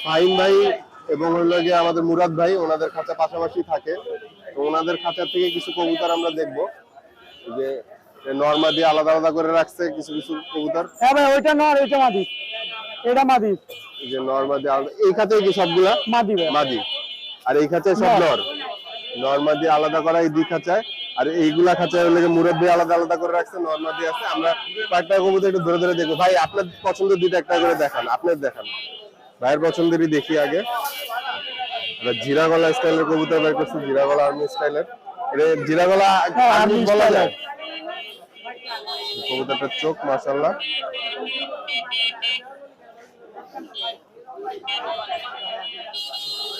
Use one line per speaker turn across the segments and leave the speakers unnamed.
ফাহিম ভাই এবং হলো গিয়ে আমাদের মুরাদ ভাই, ওনাদের খাঁচা পাশাপাশি থাকে। তো ওনাদের খাঁচা থেকে কিছু কবুতর আমরা দেখবো, যে নরমা দিয়ে আলাদা আলাদা করে রাখছে কিছু কিছু কবুতর।
হ্যাঁ ভাই, ওইটা নর, ওইটা মাদি, এটা মাদি।
যে নরমা দিয়ে আলাদা, এই খাঁচায় কি সবগুলা
মাদি ভাই,
মাদি, আর এই খাঁচায় সব নর। নরমা দিয়ে আলাদা করা এই দুই খাঁচায়, আর এইগুলা খাঁচায় হলে মুরাদ ভাই আলাদা আলাদা করে রাখছে, নরমা দিয়ে আছে। আমরা কয়েকটা কবুতর একটু ধরে ধরে দেখবো। ভাই আপনার পছন্দের দুইটা একটা করে দেখান, আপনার দেখান, ভাইয়ের পছন্দেরই দেখি আগে। জিরা গলা স্টাইলের কবুতর বের করছি, জিরা গলা আর্মি স্টাইলের। এটা জিরা গলা আর্মি বলা যায়। কবুতরটার চোখ মাশাআল্লাহ।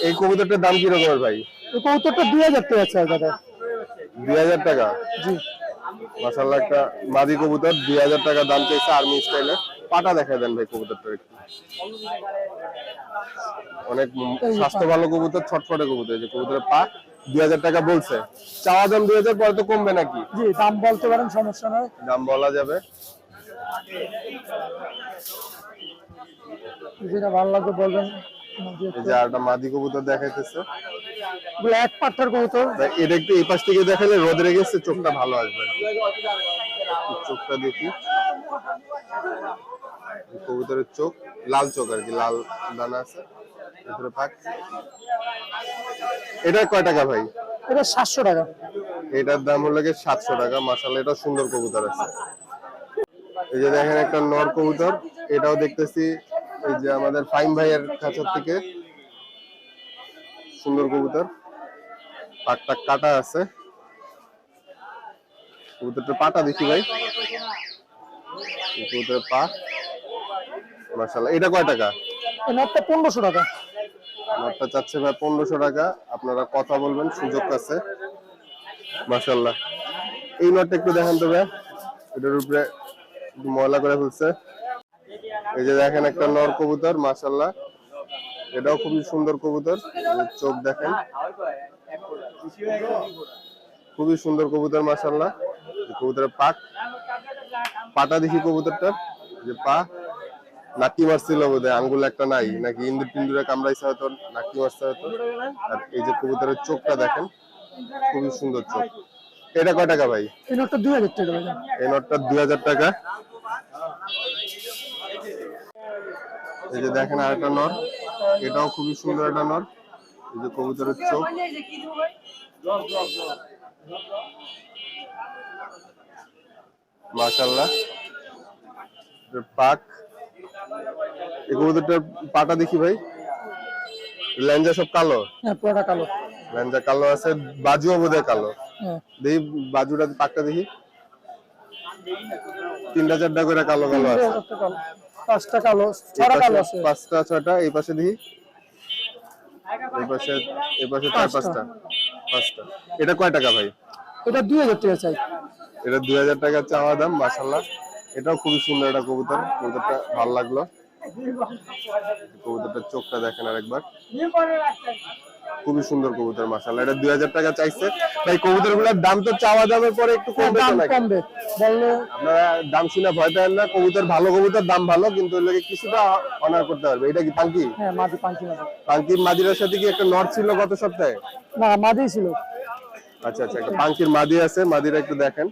এই কবুতরটার দাম কি রকমের ভাই?
এই কবুতরটা 2000 টাকা আছে দাদা।
2000 টাকা?
জি
মাশাআল্লাহ, একটা মাদি কবুতর 2000 টাকা দাম চাইছে, আর্মি স্টাইলের। পাটা দেখায় দেন ভাই কবুতরটা একটু। অনেক স্বাস্থ্য ভালো কবুতর, ছটফটে কবুতর। যে কবুতরের পা 2000 টাকা বলছে, চাওয়া দাম 2000, পরে তো কমবে নাকি?
জি, দাম বলতে পারেন, সমস্যা নয়,
দাম বলা যাবে।
যেটা ভালো লাগবে বলবেন।
এই যে আরেকটা মাদি কবুতর দেখাইতেছে,
ব্ল্যাক পাঠার কবুতর।
এটা একটু এই পাশ থেকে দেখালে রোদে গেছে, চোখটা ভালো আসবে। চোখটা দেখি, কবুতরের চোখ লাল চোখ আর কি, লাল দানা আছে ভিতরে পাক। এটা কয় টাকা ভাই?
এটা 700 টাকা।
এটার দাম হলো 700 টাকা। মাশাআল্লাহ, এটা সুন্দর কবুতর আছে। এই যে দেখেন একটা নর কবুতর, এটাও দেখতেছি এই যে আমাদের ফাইম ভাইয়ের খাঁচা থেকে। সুন্দর কবুতর, পাটটা কাটা আছে। কবুতরটার পাটা দেখি ভাই, কবুতরের পা মাশাআল্লাহ। এটা কয় টাকা?
এই নটটা 1500 টাকা।
নটটা চাচ্ছে ভাই 1500 টাকা। আপনারা কথা বলবেন, সুযোগ আছে। মাশাআল্লাহ, এই নটটা একটু দেখেন তো ভাই, এটার উপরে একটু ময়লা করে ফেলছে। এই যে দেখেন একটা নর কবুতর, মাশাআল্লাহ, এটাও খুবই সুন্দর কবুতর। চোখ দেখেন, খুবই সুন্দর কবুতর মাশাআল্লাহ। কবুতরের পাটা দেখি কবুতরটার, যে পা নাকি মারছিল বোধহয়, আঙ্গুল একটা নাই নাকি, ইন্দুর টিন্দুরে কামড়াইছে হয়তো, নাকি মারছে হয়তো। আর এই যে কবুতরের চোখটা দেখেন, খুবই সুন্দর চোখ। এটা কয় টাকা ভাই?
এই নটটা 2000 টাকা ভাই।
এই নটটা 2000 টাকা। এই যে দেখেন আরেকটা নর, এটাও খুবই সুন্দর একটা নর। এই যে কবুতরের চোখ, মাশাআল্লাহ, পাক। এই কবুতরটার পাটা দেখি ভাই, লেঞ্জা সব কালো।
হ্যাঁ, পুরোটা কালো,
লেঞ্জা কালো আছে, বাজুও বোধহয় কালো। দেখি বাজুটা, পাকটা দেখি, 3টা 4টা করে কালো কালো আছে।
5টা কালো, 6টা কালো আছে।
5টা 6টা। এই পাশে দেখি, এই পাশে 4-5টা, 5টা। এটা কয় টাকা ভাই?
এটা 2000 টাকা চাই।
এটা 2000 টাকা চাওয়া দাম। মাশাআল্লাহ, এটাও খুবই সুন্দর একটা কবুতর। কবুতরটা ভালো লাগলো। কবুতরটার চোখটা দেখেন আরেকবার, খুবই সুন্দর কবুতর মাশাআল্লাহ। এটা 2000 টাকা চাইছে ভাই। কবুতরগুলোর দাম তো চাওয়া দামের পরে একটু কমবে তো নাকি?
কমবে বললে
আপনারা দাম শুনে ভয় পাবেন না। কবুতর ভালো, কবুতর দাম ভালো, কিন্তু এর লাগে কিছুটা অনার করতে পারবে। এটা কি পাঙ্কি?
হ্যাঁ, মাদি পাঙ্কি।
পাঙ্কির মাদির সাথে কি একটা নর ছিল গত সপ্তাহে?
না, মাদি ছিল।
আচ্ছা আচ্ছা, একটা পাঙ্কির মাদি আছে, মাদিরা একটু দেখেন।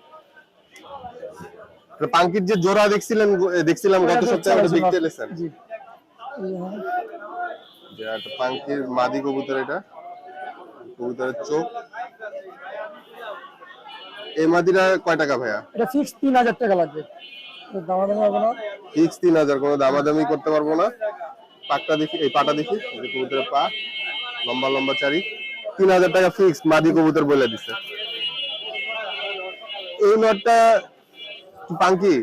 পাঙ্কির যে জোড়া দেখছিলাম গত সপ্তাহে, ওটা বিক্রি করেছেন?
জি,
যে একটা পাঙ্কির মাদি কবুতর। এটা কবুতরের চোখ। এই মাদিরা কয় টাকা ভাইয়া?
এটা ফিক্স 3000 টাকা লাগবে, দামাদামি হবে না।
ফিক্স 3000, কোনো দামাদামি করতে পারবো না। পাকটা দেখি, এই পাটা দেখি, যে কবুতরের পা লম্বা লম্বা চারি। 3000 টাকা ফিক্স, মাদি কবুতর বলে দিছে। এই নটটা পাঙ্কি?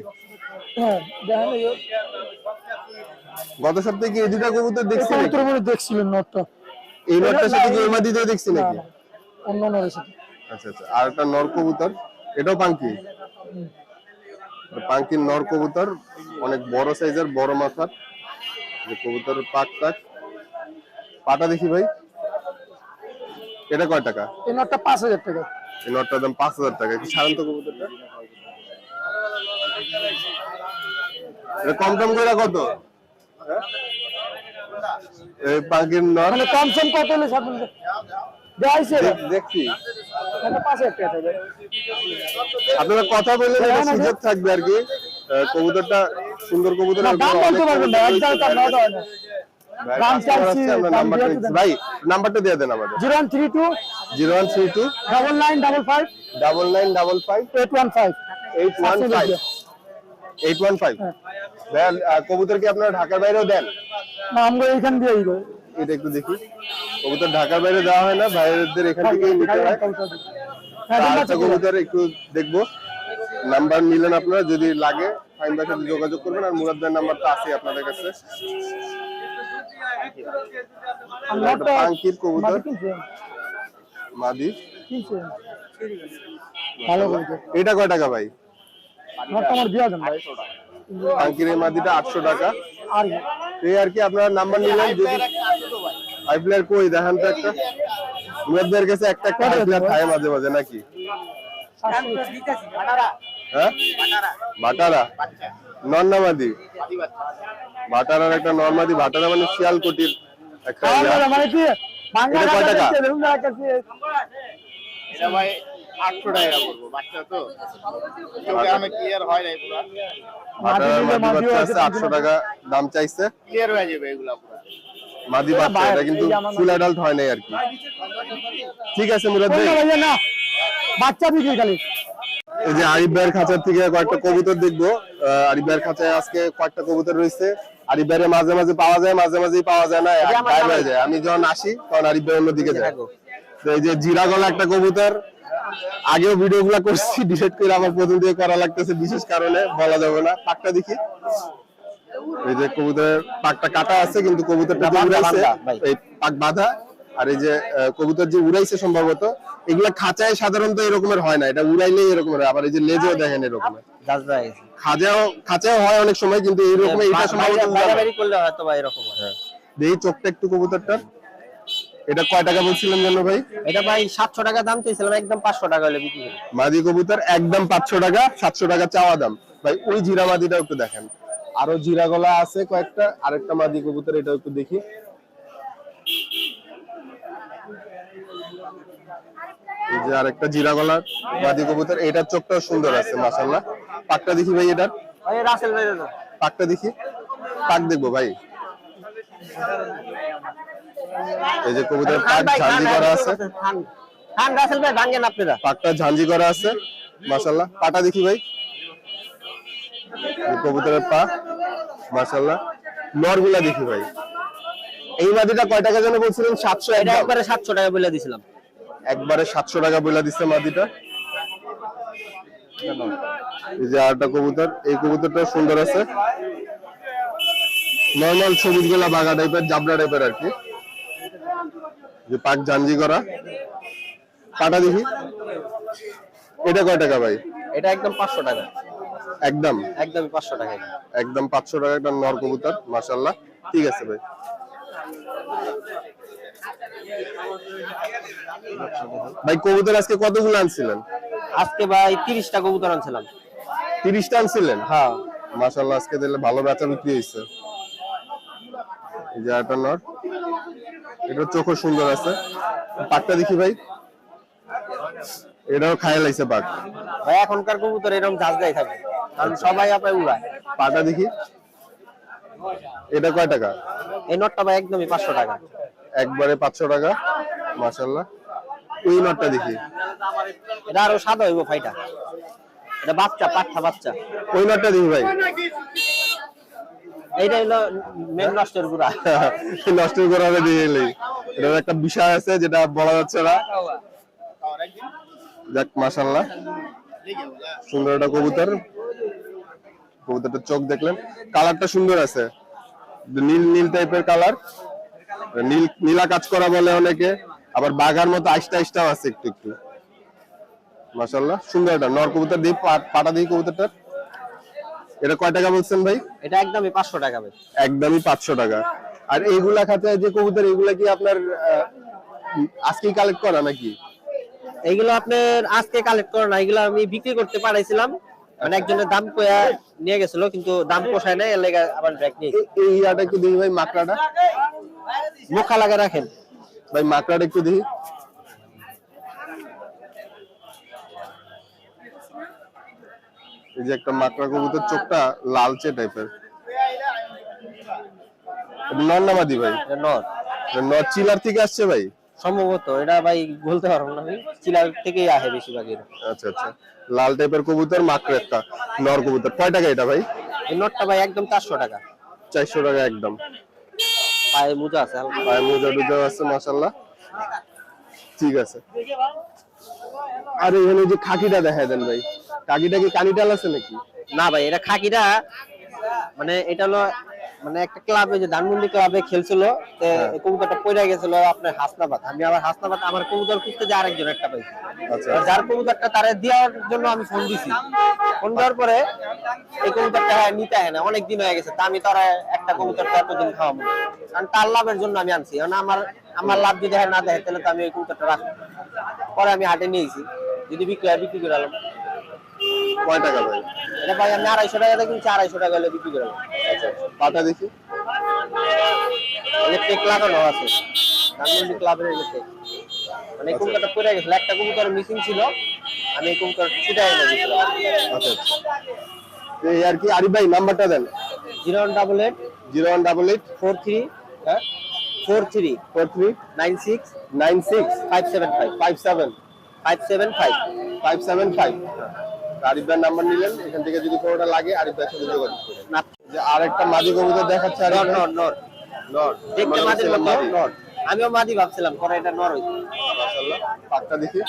হ্যাঁ, দেখেন
গত সপ্তাহে কি এই দুটা কবুতর দেখছি নাকি?
দেখছিলেন নটটা?
এই নটটার সাথে কি এই মাদিটাও দেখছি নাকি?
অন্য নরের সাথে।
আচ্ছা আচ্ছা, আর একটা নর কবুতর, এটাও পাঙ্কি? পাঙ্কির নর কবুতর, অনেক বড় সাইজের, বড় মাথার। যে কবুতরের পাটা দেখি ভাই, এটা কয় টাকা?
এই নটটা 5000 টাকা।
এই নটটার দাম 5000 টাকা। কি সাধারণত কবুতরটা এটা কম কম করে কত? এই পাখির নর
মানে কমসম কত হলে ছাড় দেন দেখাইছে
দেখছি
এটা পাশে একটা আছে
আপনারা কথা বললে
হ্যাঁ, না,
সুযোগ থাকবে আর কি কবুতরটা সুন্দর কবুতর
না দাম বলতে পারবেন না একদম দাম না দাও না দাম চাইছি দাম দিয়ে দেন
ভাই নাম্বারটা দিয়ে দেন আমাদের
0132
0132
9955
9955
815
815 815 ভাই কবুতর কি আপনারা ঢাকার বাইরেও দেন
না আমরা এখান দিয়ে
এটা একটু দেখি কবুতর ঢাকার বাইরে দেওয়া হয় না বাইরেদের এখান থেকেই নিতে হয় আচ্ছা কবুতর একটু দেখবো নাম্বার নিলেন আপনারা যদি লাগে ফাইন ভাইয়ের সাথে যোগাযোগ করবেন আর মুরাদ ভাইয়ের নাম্বারটা আছে আপনাদের কাছে একটা পাঙ্কির কবুতর মাদি
ভালো কবুতর
এটা কয় টাকা ভাই
আমার দিয়া দেন ভাই
পাঙ্কির এই মাদিটা 800 টাকা
আর
এই আর কি আপনারা নাম্বার নিলেন যদি হাই প্লেয়ার কই দেখান তো একটা মুরাদ ভাইয়ের কাছে একটা হাই প্লেয়ার থাকে মাঝে মাঝে নাকি হ্যাঁ বাটারা নন্নামাদি বাটারার একটা নর্মাদি বাটারা মানে শিয়ালকোটির একটা
মানে কি
এটা কয় টাকা
এটা ভাই 800 টাকা পড়বো বাচ্চা তো চোখে আমি ক্লিয়ার হয় নাই পুরো
বাটারার মাদি বাচ্চা আছে 800 টাকা দাম চাইছে
ক্লিয়ার হয়ে যাবে এগুলা পুরো
মাদি বাচ্চা এটা কিন্তু ফুল অ্যাডাল্ট হয় নাই আর কি ঠিক আছে মুরাদ ভাই
না বাচ্চা বিক্রি খালি
এই যে আরিফ ভাইয়ের খাঁচার থেকে কয়েকটা কবুতর দেখবো আরিফ ভাইয়ের খাঁচায় আজকে কয়েকটা কবুতর রয়েছে আরিফ ভাইয়ের মাঝে মাঝে পাওয়া যায় মাঝে মাঝেই পাওয়া যায় না গায়েব হয়ে যায় আমি যখন আসি তখন আরিফ ভাই অন্যদিকে যায় তো এই যে জিরা গলা একটা কবুতর আগেও ভিডিও গুলা করছি ডিসাইড করে আমার প্রথম দিয়ে করা লাগতেছে বিশেষ কারণে বলা যাবে না পাকটা দেখি এই যে কবুতরের পাকটা কাটা আছে কিন্তু কবুতরটা উড়াইছে এই পাক বাঁধা আর এই যে কবুতর যে উড়াইছে সম্ভবত এগুলা খাঁচায় সাধারণত এরকমের হয় না এটা উড়াইলেই এরকমের হয় আবার এই যে লেজও দেখেন এরকমের খাঁচাও হয় অনেক সময় কিন্তু এইরকম এটা সম্ভবত
বাড়াবাড়ি করলে হয়তো বা এরকম হয়
হ্যাঁ দেখি চোখটা একটু কবুতরটার এটা কয় টাকা বলছিলেন জানো ভাই
এটা ভাই 700 টাকা দাম চাইছিলাম একদম 500 টাকা হলে বিক্রি করি
মাদি কবুতর একদম 500 টাকা 700 টাকা চাওয়া দাম ভাই ওই জিরা মাদিটা একটু দেখেন আরো জিরা গলা আছে কয়েকটা আরেকটা মাদি কবুতর এটা একটু দেখি এই যে আরেকটা জিরা গলার মাদি কবুতর এটার চোখটাও সুন্দর আছে মাশাআল্লাহ পাকটা দেখি ভাই এটার
ভাই রাসেল ভাই দাও
পাকটা দেখি পাক দেখবো ভাই এই যে কবুতর পাক ঝাঞ্জি করা আছে
খান রাসেল ভাই ভাঙেন আপনারা
পাকটা ঝাঞ্জি করা আছে মাশাআল্লাহ পাটা দেখি ভাই এই কবুতরের পা মাশাআল্লাহ নরগুলা দেখি ভাই এই মাদিটা কয় টাকা জানো বলছিলেন 700
এটা একবারে 700 টাকা বলে দিছিলাম
একবারে 700 টাকা বলে দিচ্ছে মাদিটা এই যে আরেকটা কবুতর এই কবুতরটা সুন্দর আছে নরমাল সবুজ গোলা বাগা টাইপের জাবরা টাইপের আর কি যে পাক ঝাঞ্জি করা পাটা দেখি এটা কয় টাকা ভাই
এটা একদম 500 টাকা
একদম
একদম 500 টাকা
একদম 500 টাকা একটা নর কবুতর মাশাআল্লাহ ঠিক আছে ভাই ভাই কবুতর আজকে কতগুলো আনছিলেন
আজকে ভাই 30 টা কবুতর আনছিলাম
30 টা আনছিলেন
হ্যাঁ
মাশাআল্লাহ আজকে দিলে ভালো বেচা বিক্রি হইছে এই যে একটা নর এটা চোখও সুন্দর আছে পাকটা দেখি ভাই এটাও খায় লাইছে পাক
ভাই এখনকার কবুতর এরকম ঝাঁঝাই থাকে কারণ সবাই আপনার উড়ায়
পাটা দেখি এটা কয় টাকা
এই নটটা ভাই একদমই 500 টাকা
একবারে 500 টাকা মাশাআল্লাহ এই নটটা দেখি
এটা আরো সাদা হইব ফাইটা এটা বাচ্চা পাঠা বাচ্চা
ওই নটটা দেখি ভাই
এইটা হলো মেন নষ্টের গুড়া
নষ্ট করা হবে দিয়ে এলেই এটার একটা বিষয় আছে যেটা বলা যাচ্ছে না যাক মাশাআল্লাহ সুন্দর একটা কবুতর কবুতরটার চোখ দেখলেন কালারটা সুন্দর আছে নীল নীল টাইপের কালার নীল নীলা কাজ করা বলে অনেকে আবার বাঘার মতো আইস্টা আইস্টাও আছে একটু একটু মাশাআল্লাহ সুন্দর একটা নর কবুতর দিয়ে পাটা দিয়ে কবুতরটার এটা কয় টাকা বলছেন ভাই
এটা একদমই 500 টাকা ভাই
একদমই 500 টাকা আর এইগুলা খাঁচায় যে কবুতর এগুলা কি আপনার আজকেই কালেক্ট করা নাকি
এইগুলো আপনার আজকে কালেক্ট করা না এগুলো আমি বিক্রি করতে পারাইছিলাম
মানে একজনের দাম কয়া নিয়ে গেছিল কিন্তু দাম পোষায় নাই, এর লেগে আবার ব্যাক নিয়ে
এই ইয়াটা একটু দেখি ভাই, মাকড়াটা
মুখা লাগা রাখেন।
ভাই, মাকড়াটা একটু দেখি। এই যে একটা মাকড়া কবুতর, চোখটা লালচে টাইপের। নর না মাদি ভাই?
এটা নর।
নর চিলার থেকে আসছে ভাই?
সম্ভবত এটা ভাই বলতে পারবো না, আমি চিলার থেকেই আসে বেশিরভাগ এর।
আচ্ছা আচ্ছা, লাল টাইপের কবুতর, মাকড়া একটা নর কবুতর। কয় টাকা এটা ভাই?
এই নটটা ভাই একদম 400 টাকা।
400 টাকা একদম।
পায়ে মোজা আছে হালকা।
পায়ে মোজা টুজা আছে মাশাআল্লাহ। ঠিক আছে। আর এখানে যে খাকিটা দেখায় দেন ভাই, খাকিটা কি কানিটাল আছে নাকি?
না ভাই এটা খাকিরা, মানে এটা হলো মানে একটা ক্লাবে, যে ধানমন্ডি ক্লাবে খেলছিল, এই কবুতরটা পড়ে গেছিল আপনার হাসনাবাদ। আমি আবার হাসনাবাদ আমার কবুতর খুঁজতে যে আরেকজন একটা পাইছি।
আচ্ছা।
যার কবুতরটা তারে দেওয়ার জন্য আমি ফোন দিছি, ফোন দেওয়ার পরে এই কবুতরটা নিতে হয় না, অনেক দিন হয়ে গেছে। তা আমি তারা একটা কবুতরটা এতদিন খাওয়াবো, কারণ তার লাভের জন্য আমি আনছি। কারণ আমার লাভ যদি না দেয় তাহলে তো আমি ওই কবুতরটা রাখবো। পরে আমি হাটে নিয়েছি, যদি বিক্রি করে আলাম।
কয় টাকা ভাই
এটা ভাই আমি 250 টাকা দিয়ে কিনছি, 250 টাকা হলে বিক্রি করে আলাম।
আচ্ছা, পাটা দেখি।
ইলেকট্রিক লাগানো আছে, ধানমন্ডি ক্লাবের ইলেকট্রিক। মানে এই কবুতরটা পড়ে গেছিল, একটা কবুতর মিসিং ছিল, আমি এই কবুতর ছুটে এনে দিয়েছিলাম।
আচ্ছা, এই আর কি। আরিফ ভাই নাম্বারটা দেন।
0188
0188
43
হ্যাঁ
43
43
96
96
575
57
575
575। আরিফ ভাইয়ের নাম্বার নিলেন, এখান থেকে যদি কোনোটা লাগে আরিফ ভাইয়ের সাথে যোগাযোগ করেন।
না
যে আরেকটা মাদি কবুতর দেখাচ্ছে আরিফ
নর
ভাই।
নর নর
নর
দেখতে
মানে
মাদির
ছেলে
মতো
মাদি।
নর, আমিও মাদি ভাবছিলাম, পরে এটা নর হইছে।
মাশাআল্লাহ, পাটটা দেখি।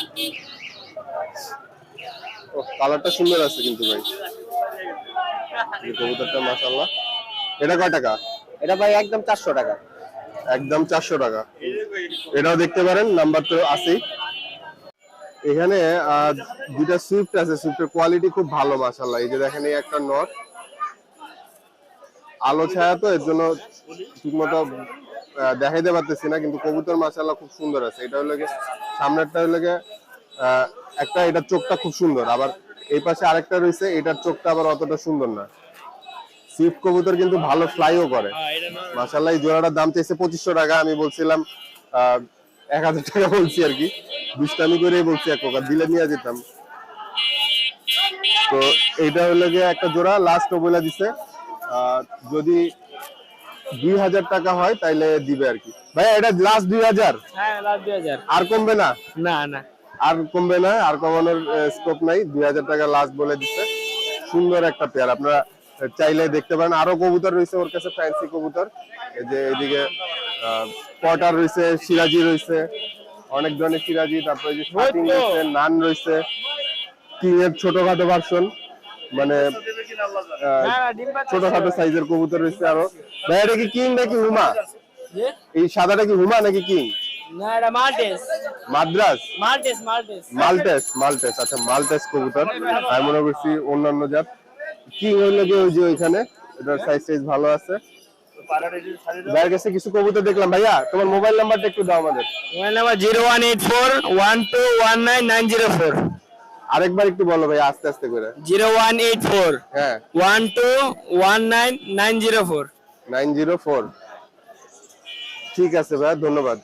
ও কালারটা সুন্দর আছে কিন্তু ভাই, এই কবুতরটা মাশাআল্লাহ। এটা কয় টাকা?
এটা ভাই একদম 400 টাকা।
একদম 400 টাকা। এটাও দেখতে পারেন, নাম্বার তো আছেই। এখানে দুইটা সুইফট আছে, সুইফটের কোয়ালিটি খুব ভালো মাশাআল্লাহ। এই যে দেখেন, এই একটা নট, আলো ছায়া তো এর জন্য ঠিকমতো দেখাইতে পারতেছি না, কিন্তু কবুতর মাশাআল্লাহ খুব সুন্দর আছে। এটা হলো গিয়ে সামনেরটা হলো গিয়ে একটা, এটার চোখটা খুব সুন্দর, আবার এই পাশে আরেকটা রয়েছে, এটার চোখটা আবার অতটা সুন্দর না। সুইফট কবুতর কিন্তু ভালো ফ্লাইও করে মাশাআল্লাহ। এই জোড়াটার দাম চাইছে 2500 টাকা, আমি বলছিলাম 1000 টাকা বলছি আর কি, দুষ্টামি করেই বলছি, এক প্রকার দিলে নিয়ে যেতাম। তো এইটা হলো গিয়ে একটা জোড়া, লাস্ট বলে দিছে যদি 2000 টাকা হয় তাইলে দিবে আর কি। ভাইয়া এটা লাস্ট 2000?
হ্যাঁ লাস্ট 2000।
আর কমবে না?
না না
আর কমবে না, আর কমানোর স্কোপ নাই। 2000 টাকা লাস্ট বলে দিচ্ছে। সুন্দর একটা পেয়ার, আপনারা চাইলে দেখতে পারেন। আরো কবুতর রয়েছে ওর কাছে, ফ্যান্সি কবুতর। এই যে এদিকে পটার রয়েছে, সিরাজি রয়েছে, অনেক ধরনের সিরাজি, তারপরে যে শার্টিং রয়েছে, নান রয়েছে, কিং এর ছোটখাটো ভার্সন, মানে ছোটখাটো সাইজের কবুতর রয়েছে আরো। ভাই এটা কি কিং নাকি হুমা? এই সাদাটা কি হুমা নাকি কিং?
না এটা মাল্টেস।
মাদ্রাস?
Maltese
Maltese. আচ্ছা, মাল্টেস কবুতর। আমি মনে করছি অন্যান্য জাত। কিং হইলো কি ওই যে ওইখানে, এটার সাইজ ভালো আছে। ভাইয়ের কাছে কিছু কবুতর দেখলাম। ভাইয়া তোমার মোবাইল নাম্বারটা একটু দাও আমাদের।
Mobile number 0184 1219 904।
আরেকবার একটু বলো ভাই, আস্তে আস্তে করে।
0184
হ্যাঁ
1219 904।
904। ঠিক আছে ভাইয়া, ধন্যবাদ।